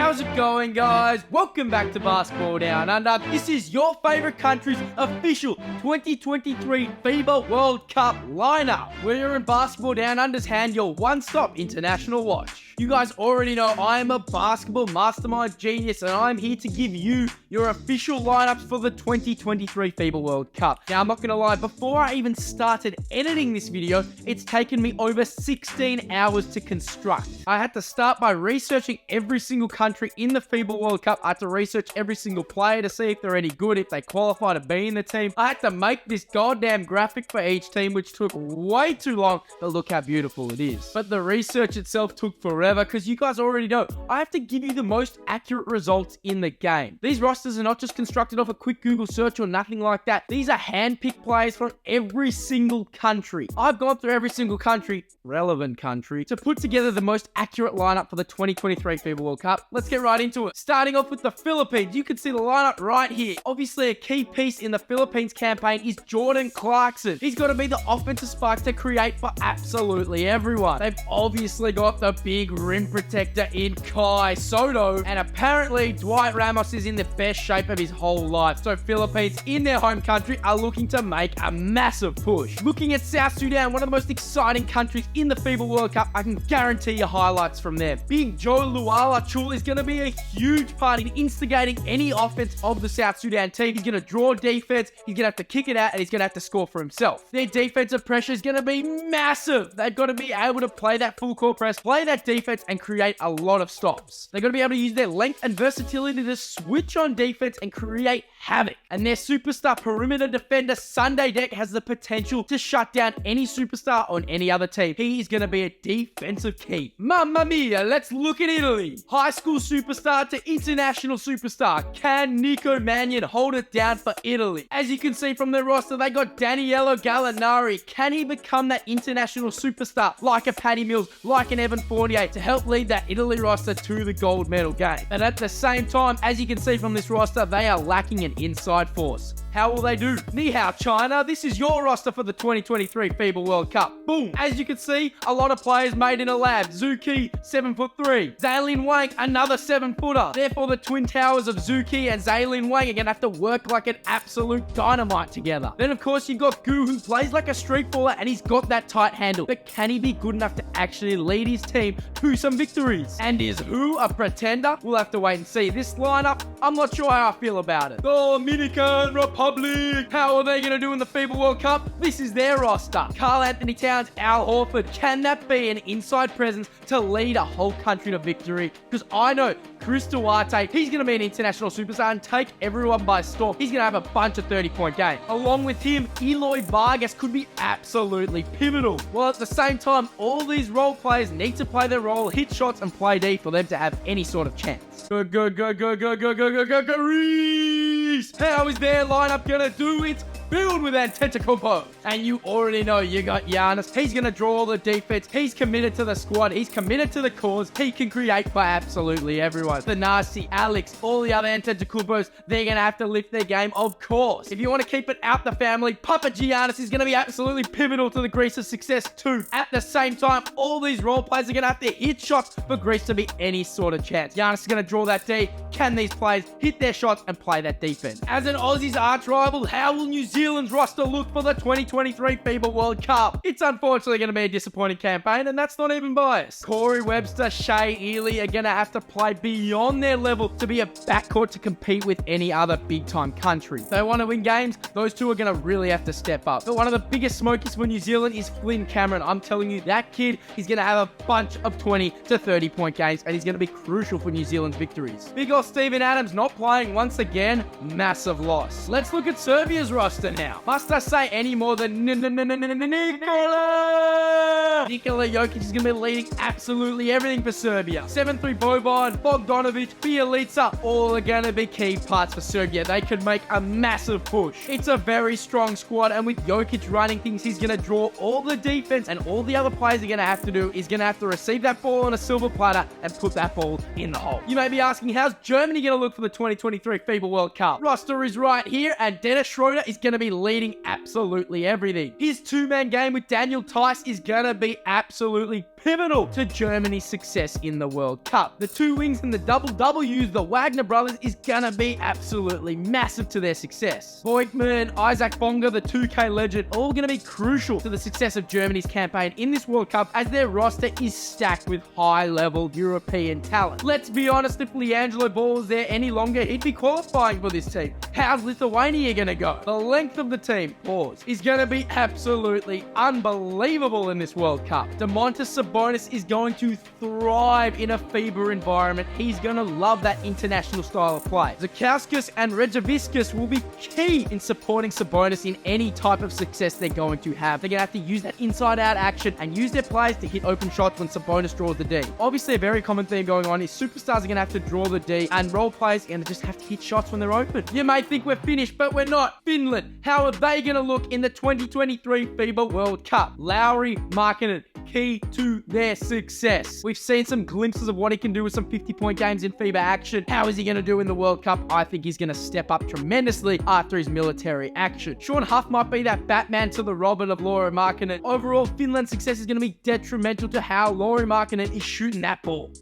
How's it going, guys? Welcome back to Basketball Down Under. This is your favorite country's official 2023 FIBA World Cup lineup. We're in Basketball Down Under's hand, your one-stop international watch. You guys already know I am a basketball mastermind genius, and I'm here to give you your official lineups for the 2023 FIBA World Cup. Now, I'm not going to lie, before I even started editing this video, it's taken me over 16 hours to construct. I had to start by researching every single country in the FIBA World Cup. I had to research every single player to see if they're any good, if they qualify to be in the team. I had to make this goddamn graphic for each team, which took way too long, but look how beautiful it is. But the research itself took forever, because you guys already know I have to give you the most accurate results in the game. These rosters are not just constructed off a quick Google search or nothing like that. These are hand-picked players from every single country. I've gone through every single country, relevant country, to put together the most accurate lineup for the 2023 FIBA World Cup. Let's get right into it. Starting off with the Philippines, you can see the lineup right here. Obviously, a key piece in the Philippines campaign is Jordan Clarkson. He's got to be the offensive spark to create for absolutely everyone. They've obviously got the big rim protector in Kai Soto, and apparently Dwight Ramos is in the best shape of his whole life. So Philippines in their home country are looking to make a massive push. Looking at South Sudan, one of the most exciting countries in the FIBA World Cup, I can guarantee you highlights from them. Big Joe Luala Chul is going to be a huge part in instigating any offense of the South Sudan team. He's going to draw defense, he's going to have to kick it out, and he's going to have to score for himself. Their defensive pressure is going to be massive. They've got to be able to play that full court press, play that defense, and create a lot of stops. They're going to be able to use their length and versatility to switch on defense and create havoc. And their superstar perimeter defender, Sunday Deck, has the potential to shut down any superstar on any other team. He is going to be a defensive key. Mamma mia, let's look at Italy. High school superstar to international superstar. Can Nico Mannion hold it down for Italy? As you can see from their roster, they got Daniele Gallinari. Can he become that international superstar like a Patty Mills, like an Evan Fournier, to help lead that Italy roster to the gold medal game? But at the same time, as you can see from this roster, they are lacking an inside force. How will they do? Ni hao, China. This is your roster for the 2023 FIBA World Cup. Boom. As you can see, a lot of players made in a lab. Zuki, 7'3". Zaylin Wang, another 7-footer. Therefore, the twin towers of Zuki and Zaylin Wang are going to have to work like an absolute dynamite together. Then, of course, you've got Gu, who plays like a street baller, and he's got that tight handle. But can he be good enough to actually lead his team to some victories? And is who a pretender? We'll have to wait and see. This lineup, I'm not sure how I feel about it. Dominican Republic. How are they going to do in the FIBA World Cup? This is their roster. Karl Anthony Towns, Al Horford. Can that be an inside presence to lead a whole country to victory? Because I know Chris Duarte, he's going to be an international superstar and take everyone by storm. He's going to have a bunch of 30-point games. Along with him, Eloy Vargas could be absolutely pivotal. While at the same time, all these role players need to play their role, hit shots, and play D for them to have any sort of chance. Go, go, go, go, go, go, go, go, go, go, Greece! How is their lineup gonna do? It's filled with Antetokounmpo. And you already know you got Giannis. He's going to draw all the defense. He's committed to the squad. He's committed to the cause. He can create for absolutely everyone. Thanasi, Alex, all the other Antetokounmpos, they're going to have to lift their game, of course. If you want to keep it out the family, Papa Giannis is going to be absolutely pivotal to the Greece's success too. At the same time, all these role players are going to have to hit shots for Greece to be any sort of chance. Giannis is going to draw that D. Can these players hit their shots and play that defense? As an Aussie's arch rival, how will New Zealand's roster look for the 2023 FIBA World Cup? It's unfortunately going to be a disappointing campaign, and that's not even biased. Corey Webster, Shea Ely are going to have to play beyond their level to be a backcourt to compete with any other big-time country. If they want to win games, those two are going to really have to step up. But one of the biggest smokies for New Zealand is Flynn Cameron. I'm telling you, that kid is going to have a bunch of 20 to 30-point games, and he's going to be crucial for New Zealand's victories. Big ol' Steven Adams not playing once again, massive loss. Let's look at Serbia's roster now. Must I say any more than Nikola Jokic is going to be leading absolutely everything for Serbia. 7-3 Boban, Bogdanovic, Bjelica, all are going to be key parts for Serbia. They could make a massive push. It's a very strong squad, and with Jokic running things, he's going to draw all the defense, and all the other players are going to have to do is going to have to receive that ball on a silver platter and put that ball in the hole. You may be asking, how's Germany going to look for the 2023 FIBA World Cup? Roster is right here, and Dennis Schroeder is going to be leading absolutely everything. His two-man game with Daniel Tice is going to be absolutely pivotal to Germany's success in the World Cup. The two wings and the double W's, the Wagner brothers, is gonna be absolutely massive to their success. Voigtman, Isaac Bonga, the 2K legend, all gonna be crucial to the success of Germany's campaign in this World Cup, as their roster is stacked with high-level European talent. Let's be honest, if Leandro Ball was there any longer, he'd be qualifying for this team. How's Lithuania gonna go? The length of the team, is gonna be absolutely unbelievable in this World Cup. Domantas Sabonis is going to thrive in a FIBA environment. He's gonna love that international style of play. Zakauskas and Regeviskas will be key in supporting Sabonis in any type of success they're going to have. They're gonna have to use that inside-out action and use their players to hit open shots when Sabonis draws the D. Obviously, a very common theme going on is superstars are gonna have to draw the D, and role players are gonna just have to hit shots when they're open. You may think we're finished, but we're not. Finland, how are they gonna look in the 2023 FIBA World Cup? Lauri Markkanen, key to their success. We've seen some glimpses of what he can do with some 50-point games in FIBA action. How is he going to do in the World Cup? I think he's going to step up tremendously after his military action. Sean Huff might be that Batman to the Robin of Lauri Markkanen. Overall, Finland's success is going to be detrimental to how Lauri Markkanen is shooting that ball.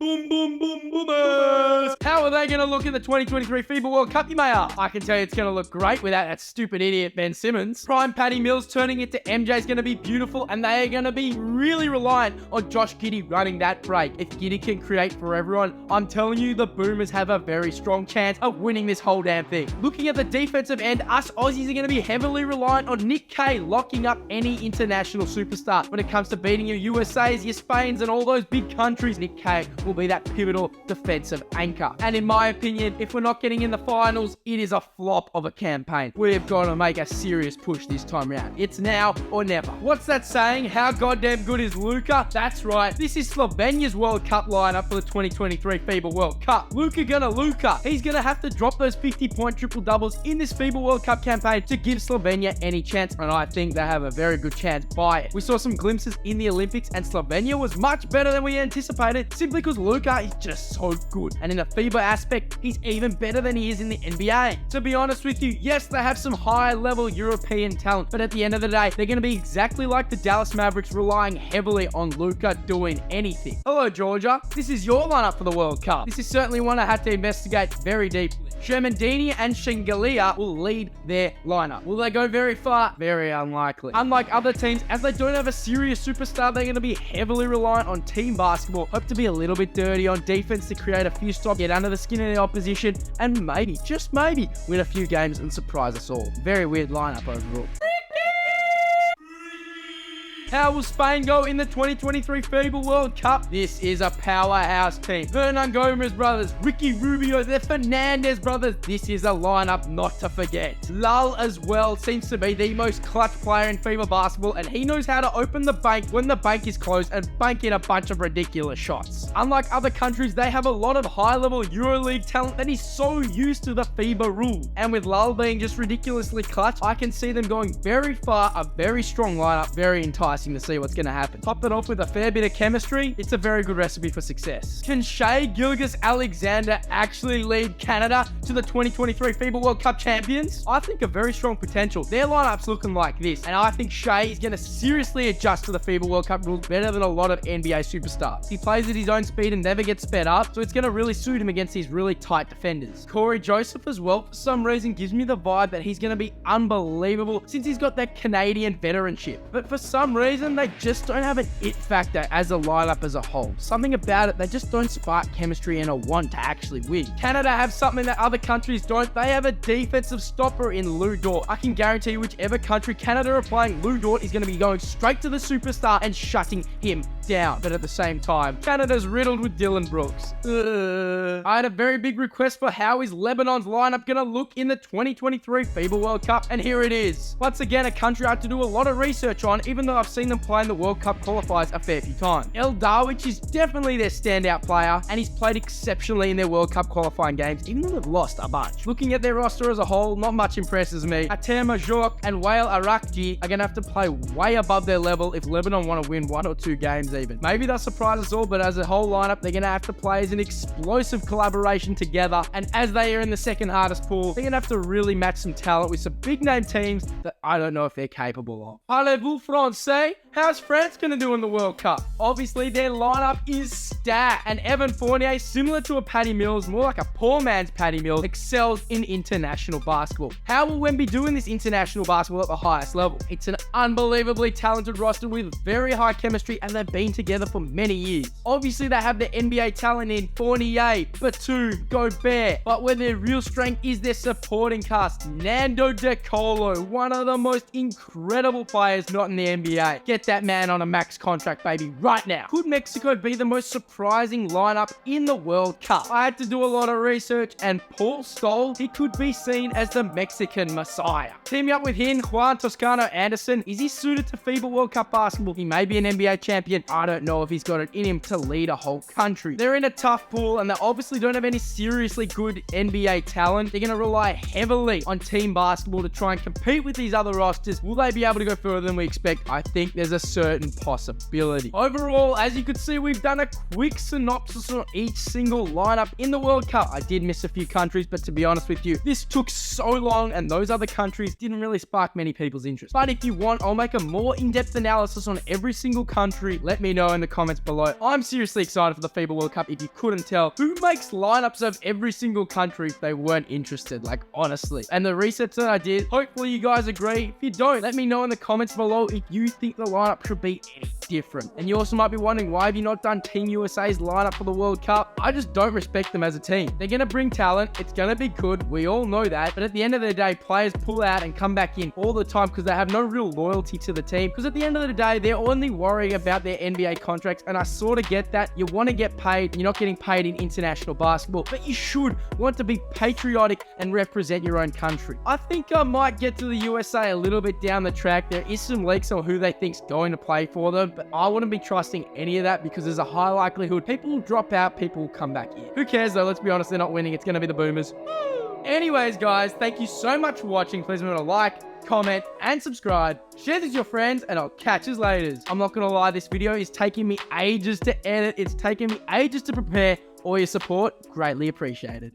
Boom, boom, boom, boomers. How are they going to look in the 2023 FIBA World Cup, you may ask? I can tell you it's going to look great without that stupid idiot Ben Simmons. Prime Patty Mills turning into MJ is going to be beautiful, and they are going to be really reliant on Josh Giddey running that break. If Giddey can create for everyone, I'm telling you, the Boomers have a very strong chance of winning this whole damn thing. Looking at the defensive end, us Aussies are going to be heavily reliant on Nick Kay locking up any international superstar. When it comes to beating your USAs, your Spains, and all those big countries, Nick Kay will be that pivotal defensive anchor. And in my opinion, if we're not getting in the finals, it is a flop of a campaign. We've got to make a serious push this time around. It's now or never. What's that saying? How goddamn good is Luka? That's right. This is Slovenia's World Cup lineup for the 2023 FIBA World Cup. Luka. He's gonna have to drop those 50-point triple doubles in this FIBA World Cup campaign to give Slovenia any chance, and I think they have a very good chance by it. We saw some glimpses in the Olympics, and Slovenia was much better than we anticipated, simply because Luka is just so good. And in a FIBA aspect, he's even better than he is in the NBA. To be honest with you, yes, they have some high-level European talent, but at the end of the day, they're going to be exactly like the Dallas Mavericks, relying heavily on Luka doing anything. Hello, Georgia. This is your lineup for the World Cup. This is certainly one I had to investigate very deeply. Shermandini and Shingalia will lead their lineup. Will they go very far? Very unlikely. Unlike other teams, as they don't have a serious superstar, they're going to be heavily reliant on team basketball, hope to be a little bit dirty on defense to create a few stops, get under the skin of the opposition, and maybe, just maybe, win a few games and surprise us all. Very weird lineup overall. How will Spain go in the 2023 FIBA World Cup? This is a powerhouse team. Hernan Gomez brothers, Ricky Rubio, the Fernandez brothers. This is a lineup not to forget. Lal as well seems to be the most clutch player in FIBA basketball, and he knows how to open the bank when the bank is closed and bank in a bunch of ridiculous shots. Unlike other countries, they have a lot of high-level EuroLeague talent that is so used to the FIBA rule. And with Lal being just ridiculously clutch, I can see them going very far, a very strong lineup, very enticing to see what's going to happen. Top it off with a fair bit of chemistry, it's a very good recipe for success. Can Shai Gilgeous-Alexander actually lead Canada to the 2023 FIBA World Cup champions? I think a very strong potential. Their lineup's looking like this, and I think Shai is going to seriously adjust to the FIBA World Cup rules better than a lot of NBA superstars. He plays at his own speed and never gets sped up, so it's going to really suit him against these really tight defenders. Corey Joseph as well, for some reason, gives me the vibe that he's going to be unbelievable since he's got that Canadian veteranship. But for some reason, they just don't have an it factor as a lineup as a whole. Something about it, they just don't spark chemistry and a want to actually win. Canada have something that other countries don't. They have a defensive stopper in Lou Dort. I can guarantee you whichever country Canada are playing, Lou Dort is going to be going straight to the superstar and shutting him down. But at the same time, Canada's riddled with Dylan Brooks. I had a very big request for how is Lebanon's lineup going to look in the 2023 FIBA World Cup, and here it is. Once again, a country I had to do a lot of research on, even though I've seen them play in the World Cup qualifiers a fair few times. El Darwich is definitely their standout player, and he's played exceptionally in their World Cup qualifying games, even though they've lost a bunch. Looking at their roster as a whole, not much impresses me. Atem Majok and Wael Arakji are going to have to play way above their level if Lebanon want to win 1 or 2 games matches even. Maybe they'll surprise us all, but as a whole lineup, they're going to have to play as an explosive collaboration together. And as they are in the second hardest pool, they're going to have to really match some talent with some big name teams that I don't know if they're capable of. Parlez-vous français? How's France going to do in the World Cup? Obviously, their lineup is stacked, and Evan Fournier, similar to a Patty Mills, more like a poor man's Patty Mills, excels in international basketball. How will Wemby do in this international basketball at the highest level? It's an unbelievably talented roster with very high chemistry, and they've been together for many years. Obviously, they have the NBA talent in Fournier, Batum, Gobert, but where their real strength is their supporting cast. Nando De Colo, one of the most incredible players not in the NBA. Get that man on a max contract, baby, right now. Could Mexico be the most surprising lineup in the World Cup? I had to do a lot of research, and Paul Stoll, he could be seen as the Mexican Messiah. Teaming up with him, Juan Toscano Anderson, is he suited to FIBA World Cup basketball? He may be an NBA champion. I don't know if he's got it in him to lead a whole country. They're in a tough pool, and they obviously don't have any seriously good NBA talent. They're going to rely heavily on team basketball to try and compete with these other rosters. Will they be able to go further than we expect? I think there's a certain possibility. Overall, as you could see, we've done a quick synopsis on each single lineup in the World Cup. I did miss a few countries, but to be honest with you, this took so long, and those other countries didn't really spark many people's interest. But if you want, I'll make a more in-depth analysis on every single country. Let me know in the comments below. I'm seriously excited for the FIBA World Cup. If you couldn't tell, who makes lineups of every single country if they weren't interested? Like, honestly. And the research that I did, hopefully you guys agree. If you don't, let me know in the comments below if you think the lineup should be any different. And you also might be wondering, why have you not done Team USA's lineup for the World Cup? I just don't respect them as a team. They're going to bring talent. It's going to be good. We all know that. But at the end of the day, players pull out and come back in all the time because they have no real loyalty to the team. Because at the end of the day, they're only worrying about their NBA contracts. And I sort of get that. You want to get paid. You're not getting paid in international basketball. But you should want to be patriotic and represent your own country. I think I might get to the USA a little bit down the track. There is some leaks on who they think's going to play for them. But I wouldn't be trusting any of that because there's a high likelihood people will drop out, people will come back in. Who cares though? Let's be honest, they're not winning. It's going to be the Boomers. Anyways, guys, thank you so much for watching. Please remember to like, comment, and subscribe. Share this with your friends, and I'll catch you later. I'm not going to lie, this video is taking me ages to edit. It's taking me ages to prepare. All your support, greatly appreciated.